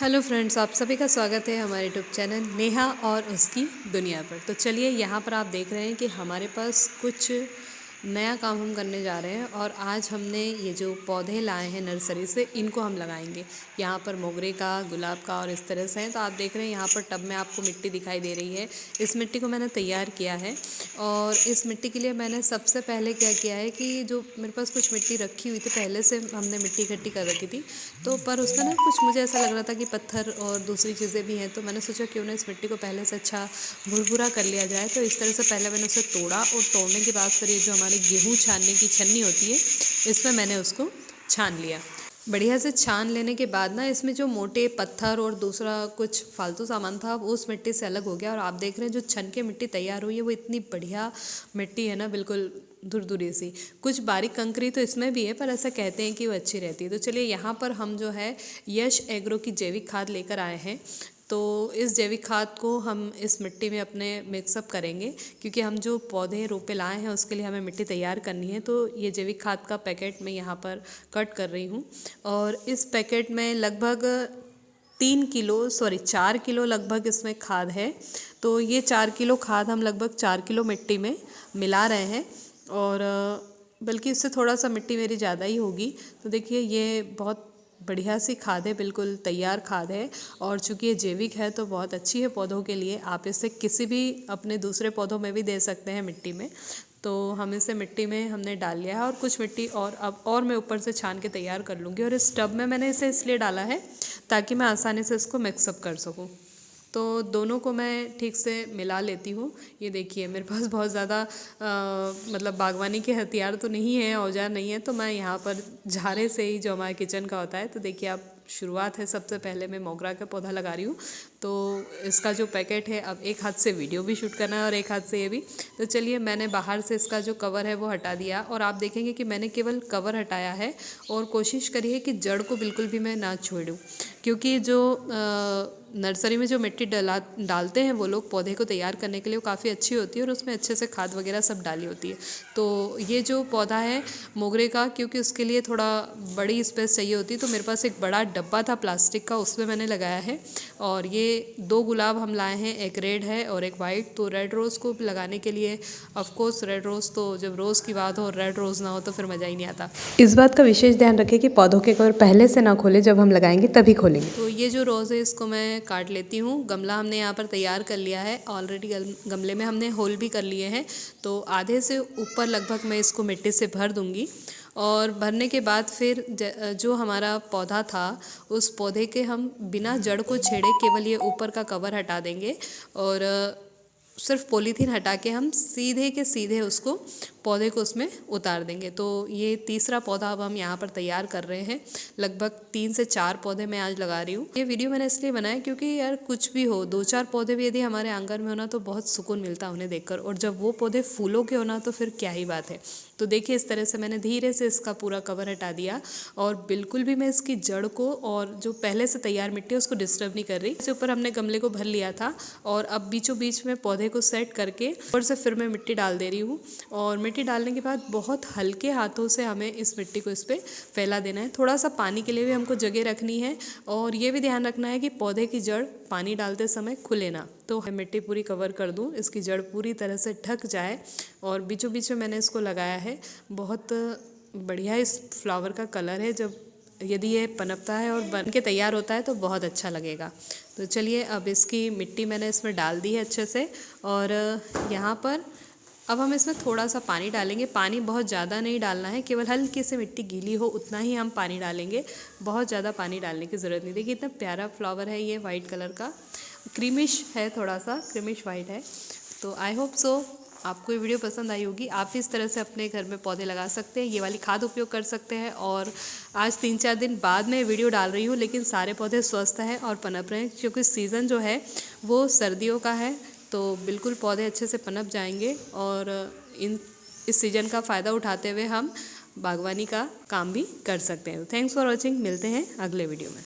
Hello friends, आप सभी का स्वागत है हमारे यूट्यूब चैनल नेहा और उसकी दुनिया पर। तो चलिए, यहाँ पर आप देख रहे हैं कि हमारे पास कुछ नया काम हम करने जा रहे हैं और आज हमने ये जो पौधे लाए हैं नर्सरी से, इनको हम लगाएंगे। यहाँ पर मोगरे का, गुलाब का और इस तरह से हैं। तो आप देख रहे हैं यहाँ पर टब में आपको मिट्टी दिखाई दे रही है। इस मिट्टी को मैंने तैयार किया है और इस मिट्टी के लिए मैंने सबसे पहले क्या किया है कि जो मेरे पास कुछ मिट्टी रखी हुई थी, पहले से हमने मिट्टी इकट्ठी कर रखी थी, तो पर उसमें ना कुछ मुझे ऐसा लग रहा था कि पत्थर और दूसरी चीज़ें भी हैं। तो मैंने सोचा क्यों ना इस मिट्टी को पहले से अच्छा भुरभुरा कर लिया जाए। तो इस तरह से पहले मैंने उसे तोड़ा और तोड़ने के बाद फिर ये जो हमारी गेहूँ छानने की छन्नी होती है, इसमें मैंने उसको छान लिया। बढ़िया से छान लेने के बाद ना इसमें जो मोटे पत्थर और दूसरा कुछ फालतू सामान था वो उस मिट्टी से अलग हो गया। और आप देख रहे हैं जो छन के मिट्टी तैयार हुई है वो इतनी बढ़िया मिट्टी है ना, बिल्कुल धुरधुरी सी। कुछ बारीक कंकरी तो इसमें भी है, पर ऐसा कहते हैं कि वो अच्छी रहती है। तो चलिए, यहाँ पर हम जो है यश एग्रो की जैविक खाद लेकर आए हैं। तो इस जैविक खाद को हम इस मिट्टी में अपने मिक्सअप करेंगे, क्योंकि हम जो पौधे रोपे लाए हैं उसके लिए हमें मिट्टी तैयार करनी है। तो ये जैविक खाद का पैकेट मैं यहाँ पर कट कर रही हूँ और इस पैकेट में लगभग 4 किलो लगभग इसमें खाद है। तो ये 4 किलो खाद हम लगभग 4 किलो मिट्टी में मिला रहे हैं और बल्कि इससे थोड़ा सा मिट्टी मेरी ज़्यादा ही होगी। तो देखिए, ये बहुत बढ़िया सी खाद है, बिल्कुल तैयार खाद है और चूँकि ये जैविक है तो बहुत अच्छी है पौधों के लिए। आप इसे किसी भी अपने दूसरे पौधों में भी दे सकते हैं मिट्टी में। तो हम इसे मिट्टी में हमने डाल लिया है और कुछ मिट्टी और मैं ऊपर से छान के तैयार कर लूँगी। और इस टब में मैंने इसे इसलिए डाला है ताकि मैं आसानी से इसको मिक्सअप कर सकूँ। तो दोनों को मैं ठीक से मिला लेती हूँ। ये देखिए, मेरे पास बहुत ज़्यादा मतलब बागवानी के हथियार तो नहीं है, औजार नहीं है, तो मैं यहाँ पर झारे से ही, जो हमारे किचन का होता है। तो देखिए, आप शुरुआत है, सबसे पहले मैं मोगरा का पौधा लगा रही हूँ। तो इसका जो पैकेट है, अब एक हाथ से वीडियो भी शूट करना है और एक हाथ से ये भी। तो चलिए, मैंने बाहर से इसका जो कवर है वो हटा दिया और आप देखेंगे कि मैंने केवल कवर हटाया है और कोशिश करी है कि जड़ को बिल्कुल भी मैं ना छोड़ूँ, क्योंकि जो नर्सरी में जो मिट्टी डालते हैं वो लोग पौधे को तैयार करने के लिए, वो काफ़ी अच्छी होती है और उसमें अच्छे से खाद वगैरह सब डाली होती है। तो ये जो पौधा है मोगरे का, क्योंकि उसके लिए थोड़ा बड़ी स्पेस चाहिए होती है, तो मेरे पास एक बड़ा डब्बा था प्लास्टिक का, उसमें मैंने लगाया है। और ये 2 गुलाब हम लाए हैं, एक रेड है और एक वाइट। तो रेड रोज़ को लगाने के लिए, ऑफकोर्स रेड रोज़ तो जब रोज़ की बात हो, रेड रोज़ ना हो तो फिर मज़ा ही नहीं आता। इस बात का विशेष ध्यान रखें कि पौधों के कवर पहले से ना खोलें, जब हम लगाएंगे तभी खोलेंगे। तो ये जो रोज़ है इसको मैं काट लेती हूँ। गमला हमने यहाँ पर तैयार कर लिया है ऑलरेडी। गमले में हमने होल भी कर लिए हैं। तो आधे से ऊपर लगभग मैं इसको मिट्टी से भर दूँगी और भरने के बाद फिर जो हमारा पौधा था, उस पौधे के हम बिना जड़ को छेड़े केवल ये ऊपर का कवर हटा देंगे और सिर्फ पॉलीथीन हटा के हम सीधे के सीधे उसको पौधे को उसमें उतार देंगे। तो ये तीसरा पौधा अब हम यहाँ पर तैयार कर रहे हैं। लगभग 3 से 4 पौधे मैं आज लगा रही हूँ। ये वीडियो मैंने इसलिए बनाया क्योंकि यार, कुछ भी हो, 2-4 पौधे भी यदि हमारे आंगन में होना तो बहुत सुकून मिलता है उन्हें देखकर, और जब वो पौधे फूलों के होना तो फिर क्या ही बात है। तो देखिए, इस तरह से मैंने धीरे से इसका पूरा कवर हटा दिया और बिल्कुल भी मैं इसकी जड़ को और जो पहले से तैयार मिट्टी है उसको डिस्टर्ब नहीं कर रही। इसके ऊपर हमने गमले को भर लिया था और अब बीचों बीच में पौधे को सेट करके ऊपर से फिर मैं मिट्टी डाल दे रही हूँ। और मिट्टी डालने के बाद बहुत हल्के हाथों से हमें इस मिट्टी को इस पर फैला देना है। थोड़ा सा पानी के लिए भी हमको जगह रखनी है और ये भी ध्यान रखना है कि पौधे की जड़ पानी डालते समय खुले ना। तो मिट्टी पूरी कवर कर दूँ, इसकी जड़ पूरी तरह से ढक जाए। और बीचों बीच में मैंने इसको लगाया है। बहुत बढ़िया इस फ्लावर का कलर है। जब यदि ये पनपता है और बन के तैयार होता है तो बहुत अच्छा लगेगा। तो चलिए, अब इसकी मिट्टी मैंने इसमें डाल दी है अच्छे से और यहाँ पर अब हम इसमें थोड़ा सा पानी डालेंगे। पानी बहुत ज़्यादा नहीं डालना है, केवल हल्की से मिट्टी गीली हो उतना ही हम पानी डालेंगे। बहुत ज़्यादा पानी डालने की ज़रूरत नहीं। देखिए, इतना प्यारा फ्लावर है ये, वाइट कलर का, क्रीमिश है, थोड़ा सा क्रीमिश वाइट है। तो आई होप सो आपको ये वीडियो पसंद आई होगी। आप इस तरह से अपने घर में पौधे लगा सकते हैं, ये वाली खाद उपयोग कर सकते हैं। और आज 3-4 दिन बाद मैं वीडियो डाल रही हूँ, लेकिन सारे पौधे स्वस्थ हैं और पनप रहे हैं, क्योंकि सीज़न जो है वो सर्दियों का है। तो बिल्कुल पौधे अच्छे से पनप जाएंगे और इस सीज़न का फ़ायदा उठाते हुए हम बागवानी का काम भी कर सकते हैं। Thanks for watching. मिलते हैं अगले वीडियो में।